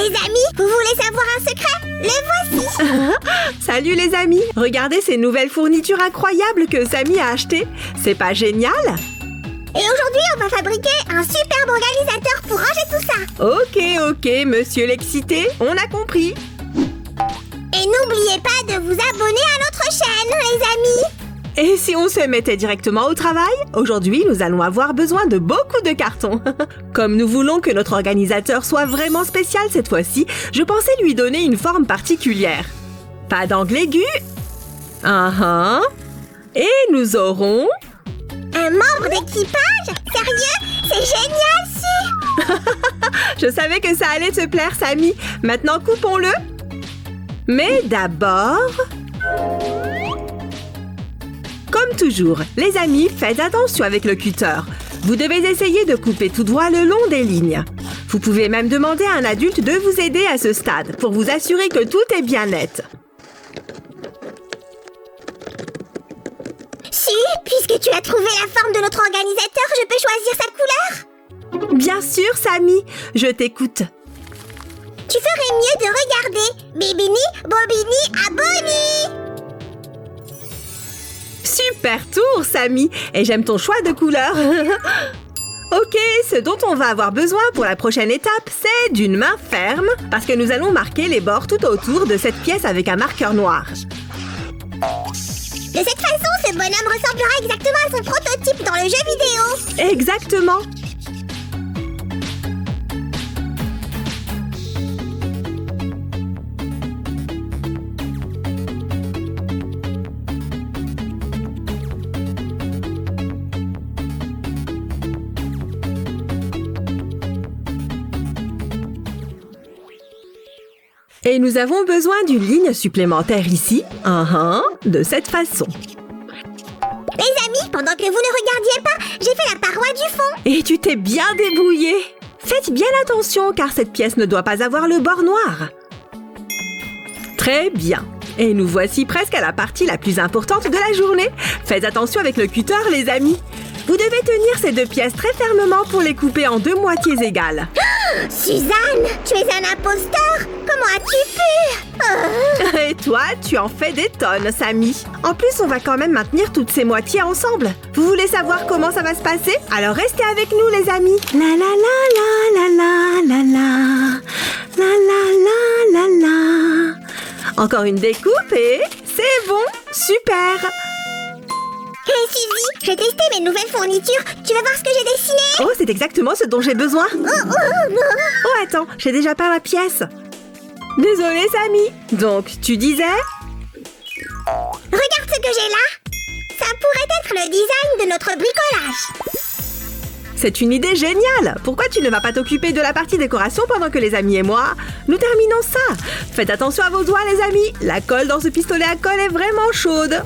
Les amis, vous voulez savoir un secret? Le voici. Salut les amis! Regardez ces nouvelles fournitures incroyables que Samy a achetées. C'est pas génial? Et aujourd'hui, on va fabriquer un superbe organisateur pour ranger tout ça. Ok, monsieur l'excité, on a compris. Et n'oubliez pas de vous abonner à notre chaîne, les amis. Et si on se mettait directement au travail? Aujourd'hui, nous allons avoir besoin de beaucoup de cartons. Comme nous voulons que notre organisateur soit vraiment spécial cette fois-ci, je pensais lui donner une forme particulière. Pas d'angle aigu. Et nous aurons... Un membre d'équipage? Sérieux? C'est génial, Je savais que ça allait te plaire, Samy. Maintenant, coupons-le. Mais d'abord... Comme toujours, les amis, faites attention avec le cutter. Vous devez essayer de couper tout droit le long des lignes. Vous pouvez même demander à un adulte de vous aider à ce stade pour vous assurer que tout est bien net. Si, puisque tu as trouvé la forme de notre organisateur, je peux choisir sa couleur? Bien sûr, Samy, je t'écoute. Tu ferais mieux de regarder. Bibini, Bobini, Aboni. Super tour, Samy! Et j'aime ton choix de couleur. Ok, ce dont on va avoir besoin pour la prochaine étape, c'est d'une main ferme, parce que nous allons marquer les bords tout autour de cette pièce avec un marqueur noir. De cette façon, ce bonhomme ressemblera exactement à son prototype dans le jeu vidéo. Exactement! Et nous avons besoin d'une ligne supplémentaire ici, de cette façon. Les amis, pendant que vous ne regardiez pas, j'ai fait la paroi du fond. Et tu t'es bien débrouillé. Faites bien attention car cette pièce ne doit pas avoir le bord noir. Très bien. Et nous voici presque à la partie la plus importante de la journée. Faites attention avec le cutter, les amis. Vous devez tenir ces deux pièces très fermement pour les couper en deux moitiés égales. Suzanne, tu es un imposteur? Comment as-tu pu? Et toi, tu en fais des tonnes, Samy. En plus, on va quand même maintenir toutes ces moitiés ensemble. Vous voulez savoir comment ça va se passer? Alors restez avec nous, les amis. La la la la la la la la la la la la. Encore une découpe et c'est bon, super. Hé Suzy, j'ai testé mes nouvelles fournitures. Tu veux voir ce que j'ai dessiné? Oh, c'est exactement ce dont j'ai besoin. Oh, attends, j'ai déjà peint la pièce. Désolée, Samy. Donc, tu disais? Regarde ce que j'ai là. Ça pourrait être le design de notre bricolage. C'est une idée géniale. Pourquoi tu ne vas pas t'occuper de la partie décoration pendant que les amis et moi, nous terminons ça? Faites attention à vos doigts, les amis. La colle dans ce pistolet à colle est vraiment chaude.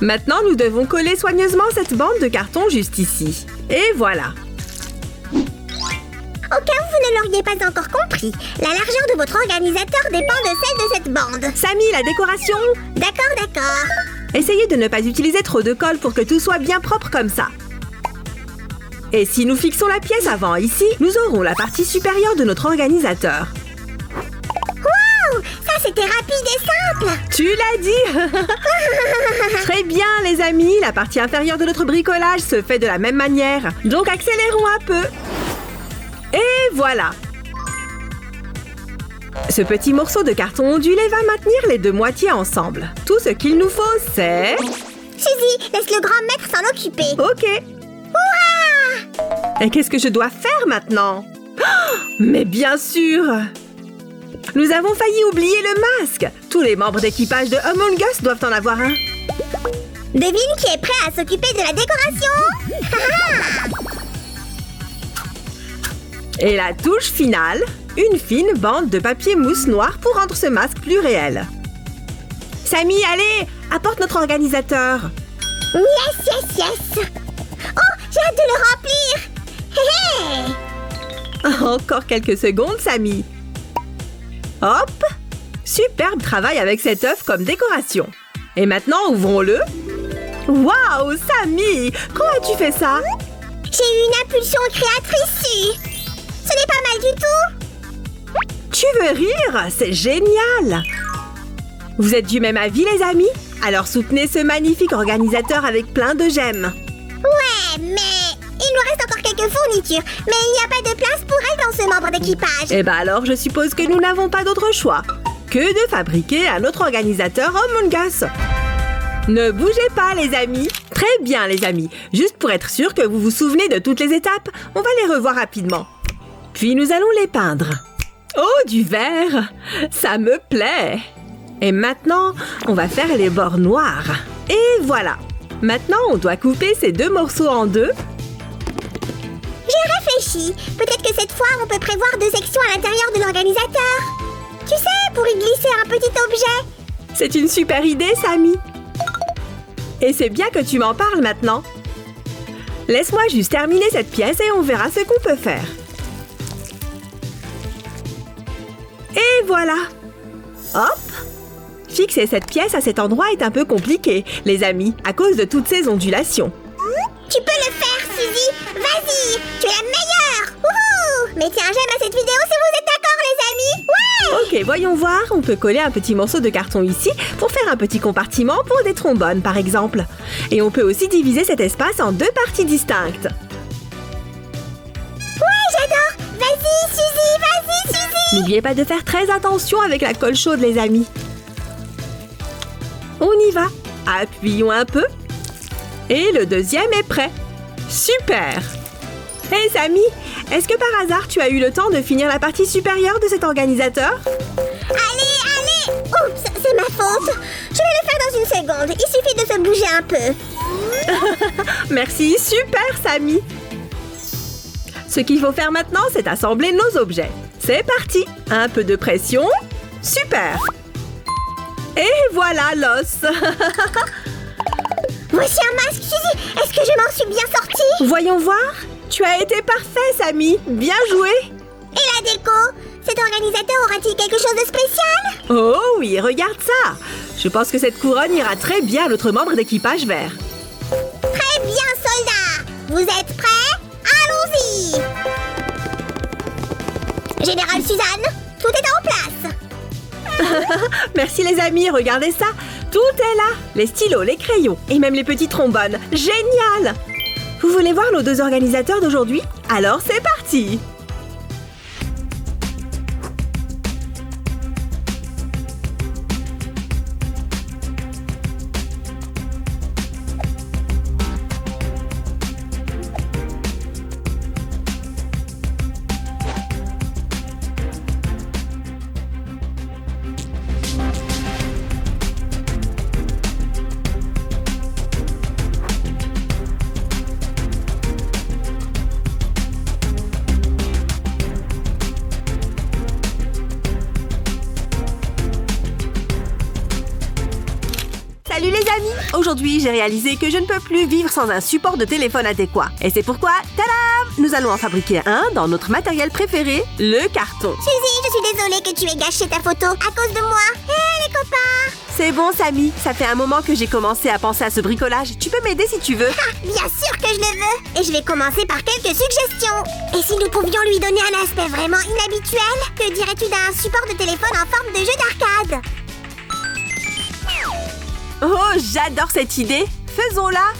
Maintenant, nous devons coller soigneusement cette bande de carton juste ici. Et voilà. Au cas où vous ne l'auriez pas encore compris, la largeur de votre organisateur dépend de celle de cette bande. Samy, la décoration? D'accord. Essayez de ne pas utiliser trop de colle pour que tout soit bien propre comme ça. Et si nous fixons la pièce avant ici, nous aurons la partie supérieure de notre organisateur. Waouh! Ça, c'était rapide et simple! Tu l'as dit! Très bien, les amis, la partie inférieure de notre bricolage se fait de la même manière. Donc, accélérons un peu. Et voilà! Ce petit morceau de carton ondulé va maintenir les deux moitiés ensemble. Tout ce qu'il nous faut, c'est... Suzy, laisse le grand maître s'en occuper. Ok. Hurrah! Et qu'est-ce que je dois faire maintenant? Oh, mais bien sûr! Nous avons failli oublier le masque. Tous les membres d'équipage de Among Us doivent en avoir un. Devine qui est prêt à s'occuper de la décoration? Et la touche finale, une fine bande de papier mousse noir pour rendre ce masque plus réel. Samy, allez, apporte notre organisateur. Yes! Oh, j'ai hâte de le remplir! Hé hé! Encore quelques secondes, Samy. Hop! Superbe travail avec cet œuf comme décoration. Et maintenant, ouvrons-le. Waouh, Samy! Comment as-tu fait ça? J'ai eu une impulsion créatrice. Ce n'est pas mal du tout. Tu veux rire? C'est génial! Vous êtes du même avis, les amis? Alors soutenez ce magnifique organisateur avec plein de j'aime. Ouais, mais il nous reste encore quelques fournitures. Mais il n'y a pas de place pour elle dans ce membre d'équipage. Eh ben alors, je suppose que nous n'avons pas d'autre choix que de fabriquer un autre organisateur Among Us. Ne bougez pas, les amis. Très bien, les amis. Juste pour être sûr que vous vous souvenez de toutes les étapes, on va les revoir rapidement. Puis nous allons les peindre. Oh, du vert! Ça me plaît! Et maintenant, on va faire les bords noirs. Et voilà! Maintenant, on doit couper ces deux morceaux en deux. J'ai réfléchi. Peut-être que cette fois, on peut prévoir 2 sections à l'intérieur de l'organisateur. Tu sais, pour y glisser un petit objet. C'est une super idée, Samy. Et c'est bien que tu m'en parles maintenant. Laisse-moi juste terminer cette pièce et on verra ce qu'on peut faire. Et voilà! Hop! Fixer cette pièce à cet endroit est un peu compliqué, les amis, à cause de toutes ces ondulations. Tu peux le faire, Suzy. Vas-y, tu es la meilleure. Wouhou! Mettez un j'aime à cette vidéo si vous êtes d'accord, les amis. Ouais! Ok, voyons voir. On peut coller un petit morceau de carton ici pour faire un petit compartiment pour des trombones, par exemple. Et on peut aussi diviser cet espace en 2 parties distinctes. Ouais, j'adore. Vas-y, Suzy. N'oubliez pas de faire très attention avec la colle chaude, les amis. On y va. Appuyons un peu. Et le deuxième est prêt. Super! Hey Samy, est-ce que par hasard tu as eu le temps de finir la partie supérieure de cet organisateur? Allez! Oups, c'est ma faute. Je vais le faire dans une seconde. Il suffit de se bouger un peu. Merci, super Samy! Ce qu'il faut faire maintenant, c'est assembler nos objets. C'est parti! Un peu de pression. Super! Et voilà l'os! Voici un masque, Suzy. Est-ce que je m'en suis bien sortie? Voyons voir. Tu as été parfait, Samy. Bien joué. Et la déco? Cet organisateur aura-t-il quelque chose de spécial? Oh oui, regarde ça. Je pense que cette couronne ira très bien à notre membre d'équipage vert. Très bien, soldats. Vous êtes prêts? Allons-y. Général Suzanne, tout est en place. Merci les amis, regardez ça. Tout est là. Les stylos, les crayons et même les petits trombones. Génial! Vous voulez voir nos 2 organisateurs d'aujourd'hui? Alors c'est parti! Salut les amis! Aujourd'hui, j'ai réalisé que je ne peux plus vivre sans un support de téléphone adéquat. Et c'est pourquoi, tadam! Nous allons en fabriquer un dans notre matériel préféré, le carton. Suzy, je suis désolée que tu aies gâché ta photo à cause de moi. Hé, les copains! C'est bon, Samy. Ça fait un moment que j'ai commencé à penser à ce bricolage. Tu peux m'aider si tu veux. Ah, bien sûr que je le veux! Et je vais commencer par quelques suggestions. Et si nous pouvions lui donner un aspect vraiment inhabituel? Que dirais-tu d'un support de téléphone en forme de jeu d'arcade? Oh, j'adore cette idée! Faisons-la!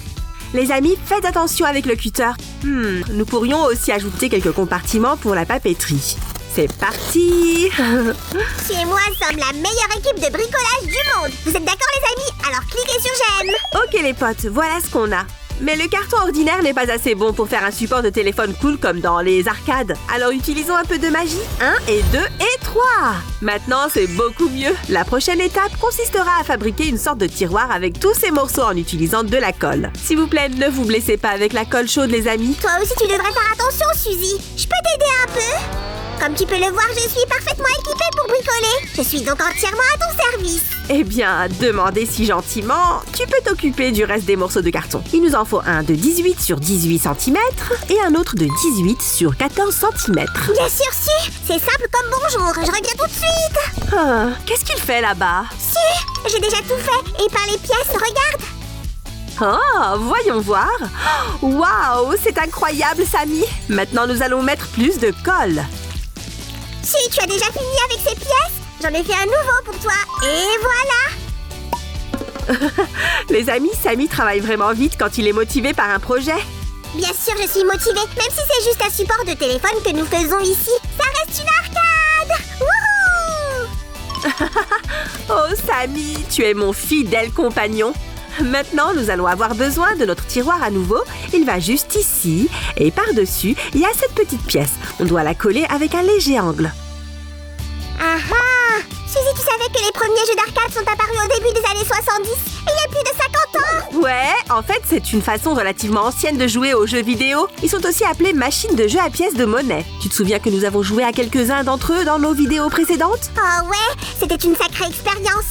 Les amis, faites attention avec le cutter. Nous pourrions aussi ajouter quelques compartiments pour la papeterie. C'est parti! Tu et moi sommes la meilleure équipe de bricolage du monde. Vous êtes d'accord les amis? Alors cliquez sur j'aime. Ok les potes, voilà ce qu'on a. Mais le carton ordinaire n'est pas assez bon pour faire un support de téléphone cool comme dans les arcades. Alors utilisons un peu de magie. 1 et 2 et 3. Maintenant, c'est beaucoup mieux. La prochaine étape consistera à fabriquer une sorte de tiroir avec tous ces morceaux en utilisant de la colle. S'il vous plaît, ne vous blessez pas avec la colle chaude, les amis. Toi aussi, tu devrais faire attention, Suzy. Je peux t'aider un peu? Comme tu peux le voir, je suis parfaitement équipée pour bricoler. Je suis donc entièrement à ton service. Eh bien, demandez si gentiment, tu peux t'occuper du reste des morceaux de carton. Il nous en faut un de 18 sur 18 cm et un autre de 18 sur 14 cm. Bien sûr, si. C'est simple comme bonjour. Je reviens tout de suite. Ah, qu'est-ce qu'il fait là-bas? Si, j'ai déjà tout fait. Et par les pièces, regarde. Oh, voyons voir. Waouh, c'est incroyable, Samy. Maintenant, nous allons mettre plus de colle. Si, tu as déjà fini avec ces pièces? J'en ai fait un nouveau pour toi. Et voilà. Les amis, Samy travaille vraiment vite quand il est motivé par un projet. Bien sûr, je suis motivée. Même si c'est juste un support de téléphone que nous faisons ici, ça reste une arcade. Wouhou! Oh, Samy, tu es mon fidèle compagnon. Maintenant, nous allons avoir besoin de notre tiroir à nouveau. Il va juste ici. Et par-dessus, il y a cette petite pièce. On doit la coller avec un léger angle. Ah ah! Suzy, tu savais que les premiers jeux d'arcade sont apparus au début des années 70, il y a plus de 50 ans? Ouais, en fait, c'est une façon relativement ancienne de jouer aux jeux vidéo. Ils sont aussi appelés machines de jeu à pièces de monnaie. Tu te souviens que nous avons joué à quelques-uns d'entre eux dans nos vidéos précédentes? Oh ouais, c'était une sacrée expérience.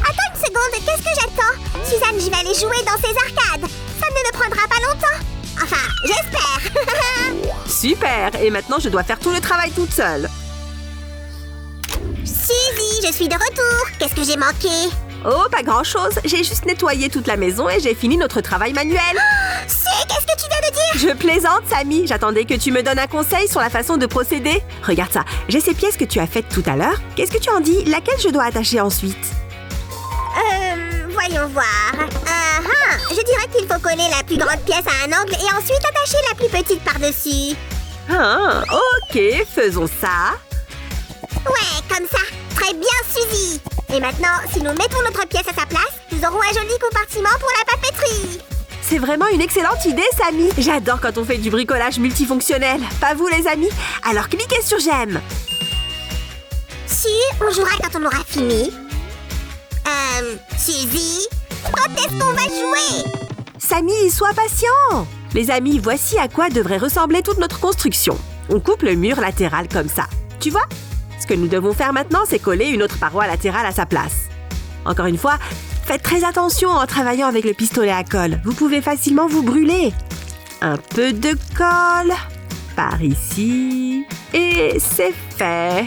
Attends une seconde, qu'est-ce que j'attends? Suzanne, je vais aller jouer dans ces arcades. Ça ne me prendra pas longtemps. Enfin, j'espère. Super! Et maintenant, je dois faire tout le travail toute seule. Suzy, je suis de retour. Qu'est-ce que j'ai manqué? Oh, pas grand-chose. J'ai juste nettoyé toute la maison et j'ai fini notre travail manuel. Si, qu'est-ce que tu viens de dire? Je plaisante, Samy. J'attendais que tu me donnes un conseil sur la façon de procéder. Regarde ça. J'ai ces pièces que tu as faites tout à l'heure. Qu'est-ce que tu en dis? Laquelle je dois attacher ensuite? Voyons voir. Je dirais qu'il faut coller la plus grande pièce à un angle et ensuite attacher la plus petite par-dessus. Ah, ok, faisons ça. Ouais, comme ça. Très bien, Suzy. Et maintenant, si nous mettons notre pièce à sa place, nous aurons un joli compartiment pour la papeterie. C'est vraiment une excellente idée, Samy. J'adore quand on fait du bricolage multifonctionnel. Pas vous, les amis? Alors cliquez sur j'aime. Si, on jouera quand on aura fini. Suzy, quand est-ce qu'on va jouer? Samy, sois patient. Les amis, voici à quoi devrait ressembler toute notre construction. On coupe le mur latéral comme ça. Tu vois? Ce que nous devons faire maintenant, c'est coller une autre paroi latérale à sa place. Encore une fois, faites très attention en travaillant avec le pistolet à colle. Vous pouvez facilement vous brûler. Un peu de colle par ici. Et c'est fait.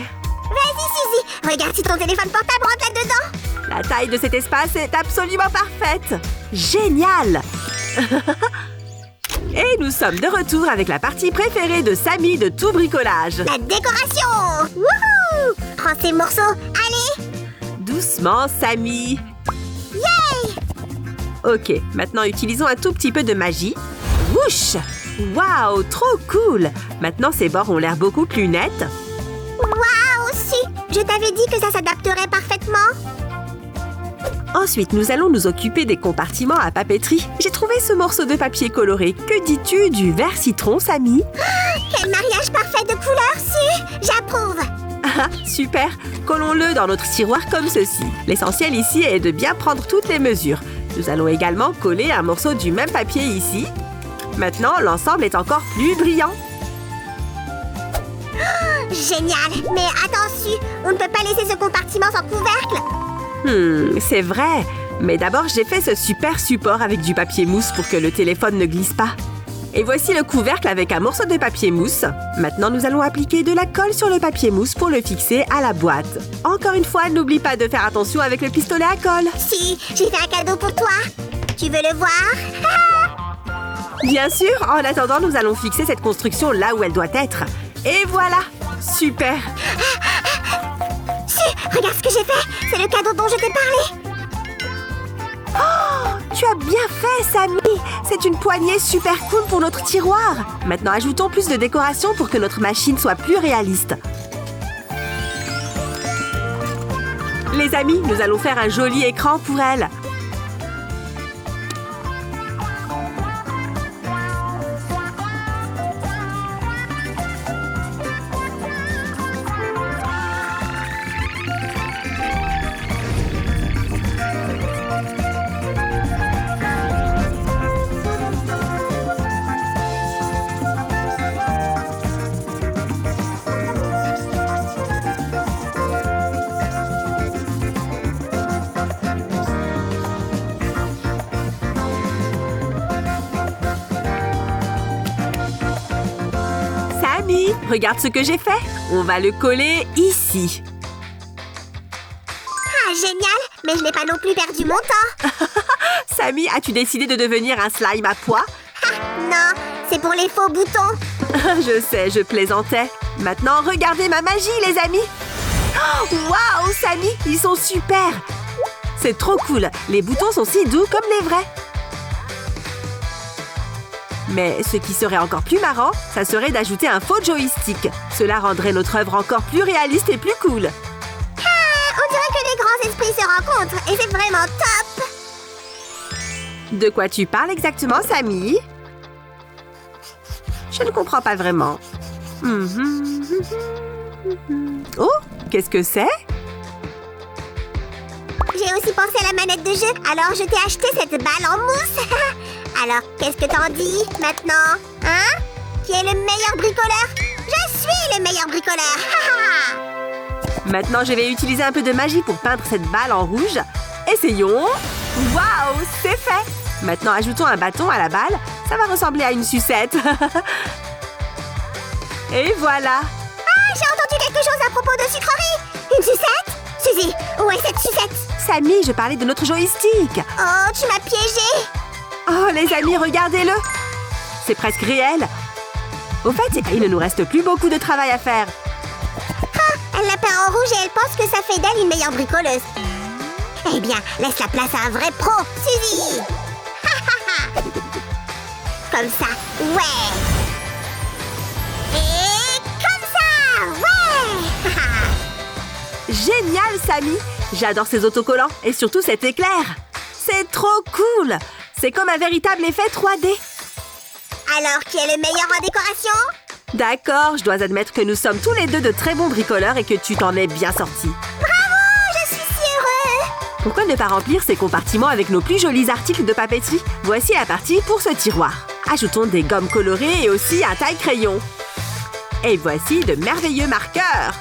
Vas-y, Suzy, regarde si ton téléphone portable rentre là-dedans. La taille de cet espace est absolument parfaite. Génial. Et nous sommes de retour avec la partie préférée de Samy de tout bricolage. La décoration. Wouhou! Prends ces morceaux, allez. Doucement, Samy. Yay! Ok, maintenant utilisons un tout petit peu de magie. Wouch! Waouh, trop cool! Maintenant, ces bords ont l'air beaucoup plus nets. Waouh, si! Je t'avais dit que ça s'adapterait parfaitement. Ensuite, nous allons nous occuper des compartiments à papeterie. J'ai trouvé ce morceau de papier coloré. Que dis-tu du vert citron, Samy? Quel mariage parfait de couleurs, si! J'approuve! Ah, super! Collons-le dans notre tiroir comme ceci. L'essentiel ici est de bien prendre toutes les mesures. Nous allons également coller un morceau du même papier ici. Maintenant, l'ensemble est encore plus brillant. Génial! Mais attention, on ne peut pas laisser ce compartiment sans couvercle. C'est vrai. Mais d'abord, j'ai fait ce super support avec du papier mousse pour que le téléphone ne glisse pas. Et voici le couvercle avec un morceau de papier mousse. Maintenant, nous allons appliquer de la colle sur le papier mousse pour le fixer à la boîte. Encore une fois, n'oublie pas de faire attention avec le pistolet à colle. Si, j'ai fait un cadeau pour toi. Tu veux le voir? Bien sûr, en attendant, nous allons fixer cette construction là où elle doit être. Et voilà! Super! Si, regarde ce que j'ai fait. C'est le cadeau dont je t'ai parlé. Oh, tu as bien fait, Samy! C'est une poignée super cool pour notre tiroir. Maintenant, ajoutons plus de décoration pour que notre machine soit plus réaliste. Les amis, nous allons faire un joli écran pour elle. Regarde ce que j'ai fait. On va le coller ici. Ah, génial! Mais je n'ai pas non plus perdu mon temps. Sammy, as-tu décidé de devenir un slime à pois? Non, c'est pour les faux boutons. Je sais, je plaisantais. Maintenant, regardez ma magie, les amis! Oh, waouh, Sammy, ils sont super! C'est trop cool. Les boutons sont si doux comme les vrais. Mais ce qui serait encore plus marrant, ça serait d'ajouter un faux joystick. Cela rendrait notre œuvre encore plus réaliste et plus cool. On dirait que les grands esprits se rencontrent et c'est vraiment top. De quoi tu parles exactement, Sammy? Je ne comprends pas vraiment. Oh, qu'est-ce que c'est? J'ai aussi pensé à la manette de jeu, alors je t'ai acheté cette balle en mousse. Alors, qu'est-ce que t'en dis maintenant? Hein? Qui est le meilleur bricoleur? Je suis le meilleur bricoleur. Maintenant, je vais utiliser un peu de magie pour peindre cette balle en rouge. Essayons. Waouh, c'est fait. Maintenant, ajoutons un bâton à la balle. Ça va ressembler à une sucette. Et voilà. Ah, j'ai entendu quelque chose à propos de sucrerie. Une sucette? Suzy, où est cette sucette? Sammy, je parlais de notre joystick. Oh, tu m'as piégée. Oh, les amis, regardez-le. C'est presque réel. Au fait, il ne nous reste plus beaucoup de travail à faire. Ah, elle l'a peint en rouge et elle pense que ça fait d'elle une meilleure bricoleuse. Eh bien, laisse la place à un vrai pro, Suzy. Comme ça, ouais. Et comme ça, ouais. Génial, Sammy. J'adore ces autocollants et surtout cet éclair. C'est trop cool. C'est comme un véritable effet 3D. Alors, qui est le meilleur en décoration? D'accord, je dois admettre que nous sommes tous les deux de très bons bricoleurs et que tu t'en es bien sorti. Bravo, je suis si heureux. Pourquoi ne pas remplir ces compartiments avec nos plus jolis articles de papeterie? Voici la partie pour ce tiroir. Ajoutons des gommes colorées et aussi un taille-crayon. Et voici de merveilleux marqueurs.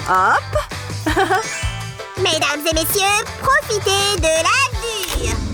Hop. Mesdames et messieurs, profitez de la vue.